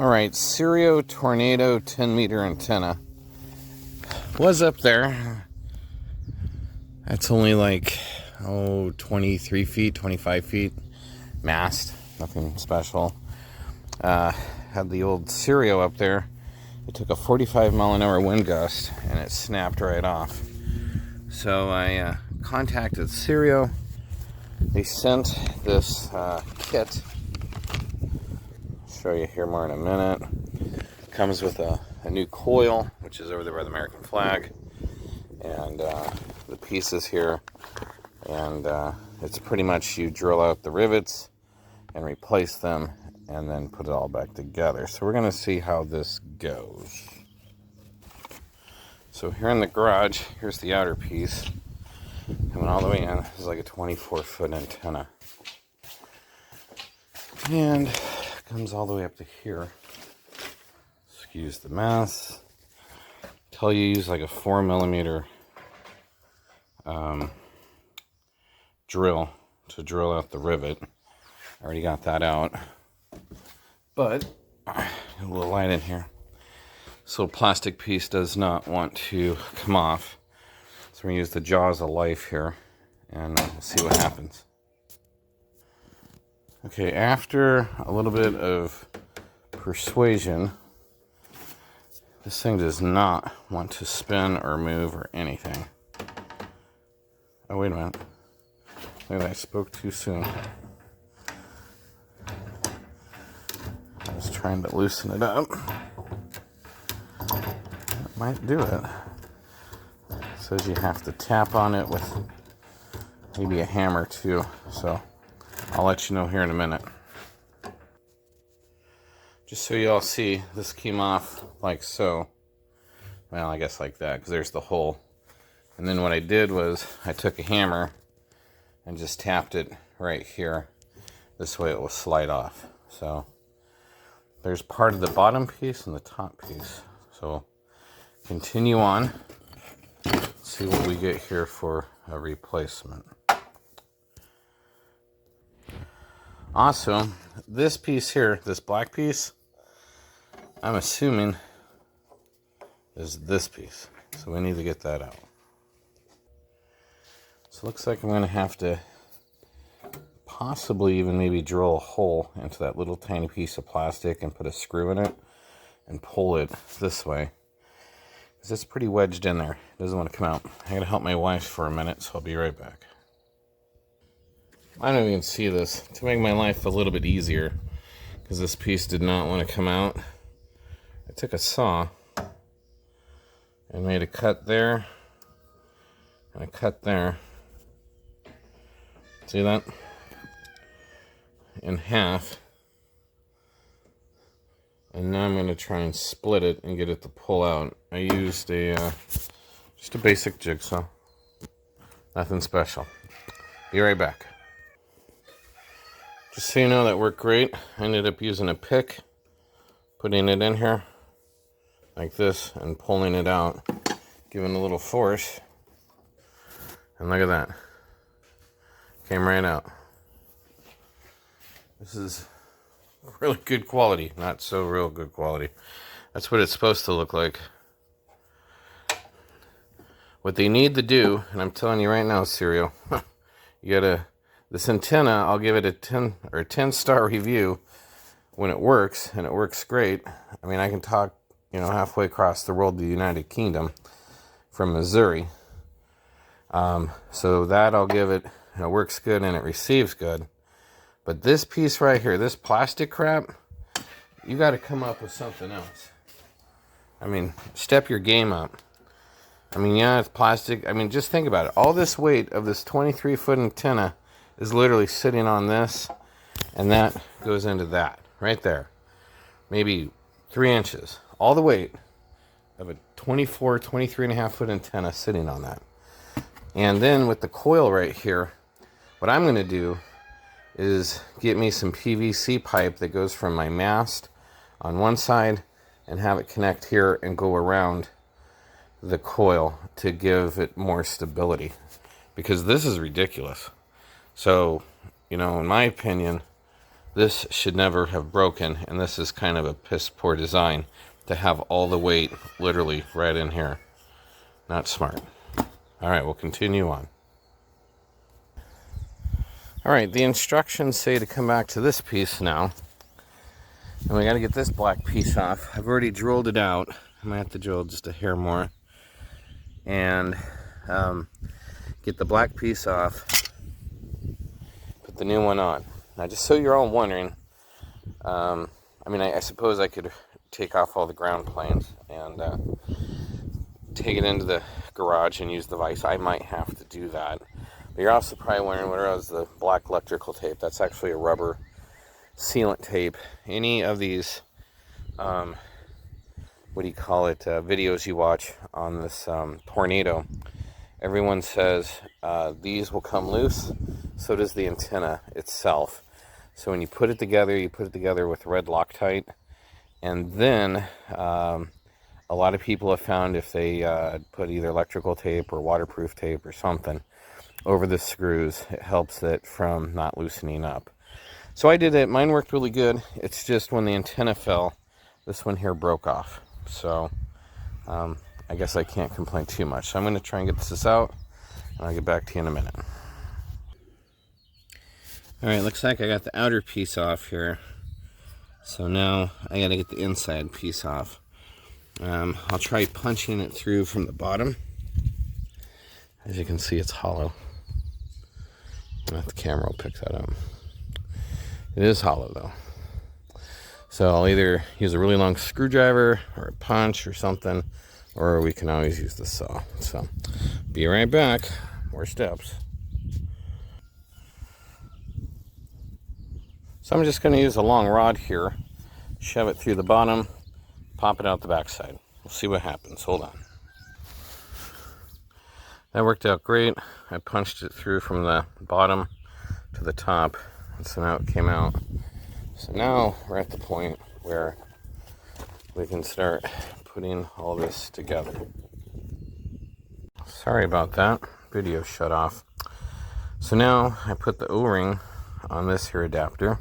Alright, Sirio Tornado 10-meter antenna was up there. That's only like, 23 feet, 25 feet mast. Nothing special. Had the old Sirio up there. It took a 45-mile-an-hour wind gust and it snapped right off. So I contacted Sirio. They sent this kit. Show you here more in a minute. Comes with a new coil, which is over there by the American flag, and the pieces here, and it's pretty much you drill out the rivets and replace them and then put it all back together. So we're going to see how this goes. So here in the garage, here's the outer piece coming all the way in. This is like a 24-foot antenna, and comes all the way up to here. Excuse the mess. Tell you use like a 4mm drill to drill out the rivet. I already got that out, but a little light in here. So plastic piece does not want to come off. So we're gonna use the jaws of life here, and we'll see what happens. Okay, after a little bit of persuasion, this thing does not want to spin or move or anything. Oh, wait a minute. Maybe I spoke too soon. I was trying to loosen it up. That might do it. It says you have to tap on it with maybe a hammer too, so I'll let you know here in a minute. Just so you all see, this came off like so. Well, I guess like that, because there's the hole. And then what I did was I took a hammer and just tapped it right here. This way it will slide off. So there's part of the bottom piece and the top piece. So continue on. See what we get here for a replacement. Also, this piece here, this black piece, I'm assuming is this piece. So we need to get that out. So it looks like I'm going to have to possibly even maybe drill a hole into that little tiny piece of plastic and put a screw in it and pull it this way, because it's pretty wedged in there. It doesn't want to come out. I gotta help my wife for a minute, so I'll be right back. I don't even see this. To make my life a little bit easier, because this piece did not want to come out, I took a saw and made a cut there and a cut there. See that? In half. And now I'm going to try and split it and get it to pull out. I used just a basic jigsaw. Nothing special. Be right back. Just so you know, that worked great. I ended up using a pick, putting it in here like this and pulling it out, giving a little force. And look at that. Came right out. This is really good quality. Not so real good quality. That's what it's supposed to look like. What they need to do, and I'm telling you right now, Sirio, you gotta, this antenna, I'll give it a 10-star review when it works, and it works great. I mean, I can talk, halfway across the world to the United Kingdom from Missouri. So that I'll give it, and it works good and it receives good. But this piece right here, this plastic crap, you got to come up with something else. I mean, step your game up. I mean, yeah, it's plastic. I mean, just think about it. All this weight of this 23-foot antenna is literally sitting on this, and that goes into that right there. Maybe 3 inches. All the weight of a 23.5-foot antenna sitting on that. And then with the coil right here, what I'm going to do is get me some PVC pipe that goes from my mast on one side and have it connect here and go around the coil to give it more stability, because this is ridiculous. So, in my opinion, this should never have broken, and this is kind of a piss poor design to have all the weight literally right in here. Not smart. All right, we'll continue on. All right, the instructions say to come back to this piece now. And we got to get this black piece off. I've already drilled it out. I might have to drill just a hair more. And get the black piece off. Put the new one on. Now, just so you're all wondering, I suppose I could take off all the ground planes and take it into the garage and use the vise. I might have to do that. But you're also probably wondering, what is the black electrical tape? That's actually a rubber sealant tape. Any of these, videos you watch on this tornado, everyone says these will come loose. So does the antenna itself. So when you put it together with red Loctite. And then a lot of people have found if they put either electrical tape or waterproof tape or something over the screws, it helps it from not loosening up. So I did it. Mine worked really good. It's just when the antenna fell, this one here broke off. So I guess I can't complain too much. So I'm going to try and get this out, and I'll get back to you in a minute. All right, looks like I got the outer piece off here. So now I got to get the inside piece off. I'll try punching it through from the bottom. As you can see, it's hollow. Not the camera will pick that up. It is hollow though. So I'll either use a really long screwdriver or a punch or something, or we can always use the saw. So be right back. More steps. So I'm just going to use a long rod here, shove it through the bottom, pop it out the backside. We'll see what happens. Hold on. That worked out great. I punched it through from the bottom to the top, and so now it came out. So now we're at the point where we can start putting all this together. Sorry about that. Video shut off. So now I put the O-ring on this here adapter,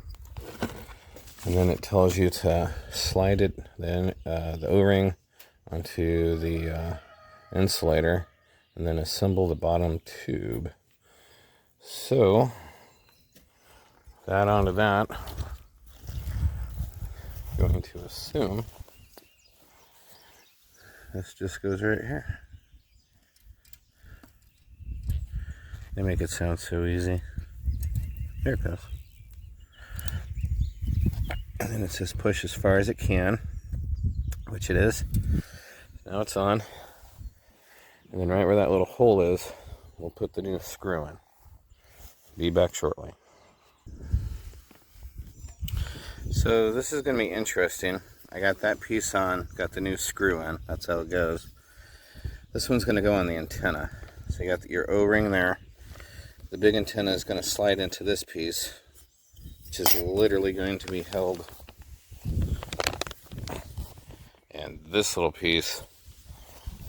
and then it tells you to slide it, then the O-ring onto the insulator, and then assemble the bottom tube. So that onto that, I'm going to assume this just goes right here. They make it sound so easy. There it goes. And then it says push as far as it can, which it is. Now it's on. And then right where that little hole is, we'll put the new screw in. Be back shortly. So this is going to be interesting. I got that piece on, got the new screw in. That's how it goes. This one's going to go on the antenna. So you got your O-ring there. The big antenna is going to slide into this piece, which is literally going to be held. And this little piece,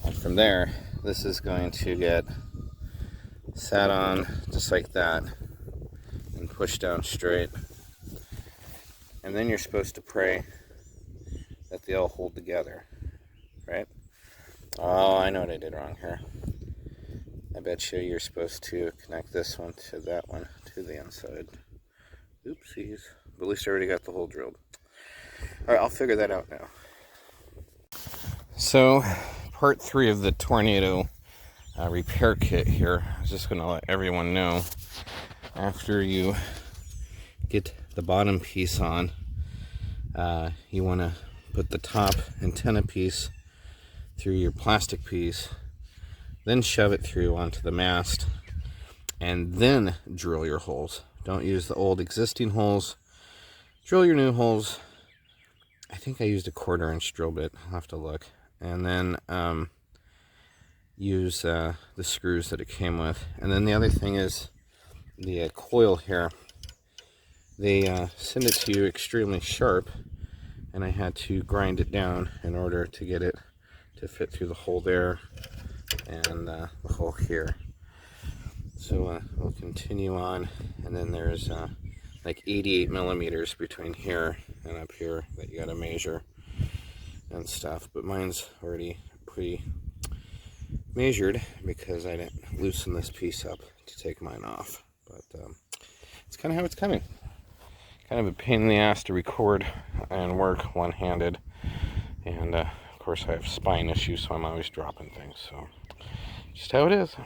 and from there, this is going to get sat on just like that and pushed down straight. And then you're supposed to pray that they all hold together, right? Oh, I know what I did wrong here. I bet you're supposed to connect this one to that one to the inside. Oopsies. But at least I already got the hole drilled. Alright, I'll figure that out now. So, part 3 of the tornado repair kit here. I was just going to let everyone know, after you get the bottom piece on, you want to put the top antenna piece through your plastic piece, then shove it through onto the mast, and then drill your holes. Don't use the old existing holes. Drill your new holes. I think I used a 1/4 inch drill bit. I'll have to look. And then use the screws that it came with. And then the other thing is the coil here. They send it to you extremely sharp, and I had to grind it down in order to get it to fit through the hole there and the hole here. So we'll continue on, and then there's like 88 millimeters between here and up here that you gotta measure and stuff. But mine's already pretty measured because I didn't loosen this piece up to take mine off. But it's kind of how it's coming. Kind of a pain in the ass to record and work one-handed. And of course I have spine issues, so I'm always dropping things. So just how it is.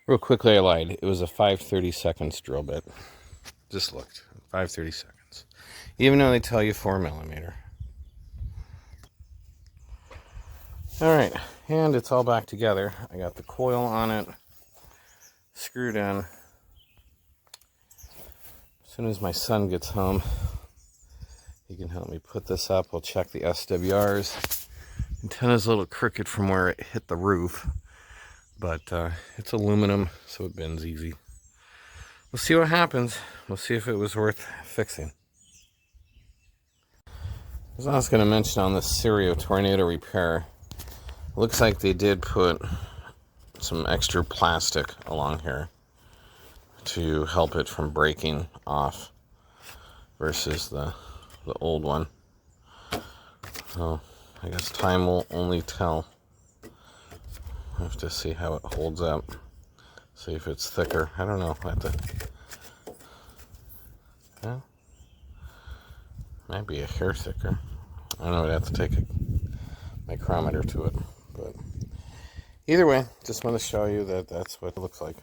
Real quickly, I lied. It was a 5/32 drill bit. Just looked. 5/32. Even though they tell you 4 millimeter. Alright, and it's all back together. I got the coil on it, screwed in. As soon as my son gets home, he can help me put this up. We'll check the SWRs. Antenna's a little crooked from where it hit the roof, but it's aluminum, so it bends easy. We'll see what happens. We'll see if it was worth fixing. As I was going to mention on this Sirio tornado repair, looks like they did put some extra plastic along here to help it from breaking off versus the old one. So I guess time will only tell. I have to see how it holds up. See if it's thicker. I don't know. I have to. Yeah. Might be a hair thicker. I don't know. I'd have to take a micrometer to it. But either way, just want to show you that that's what it looks like.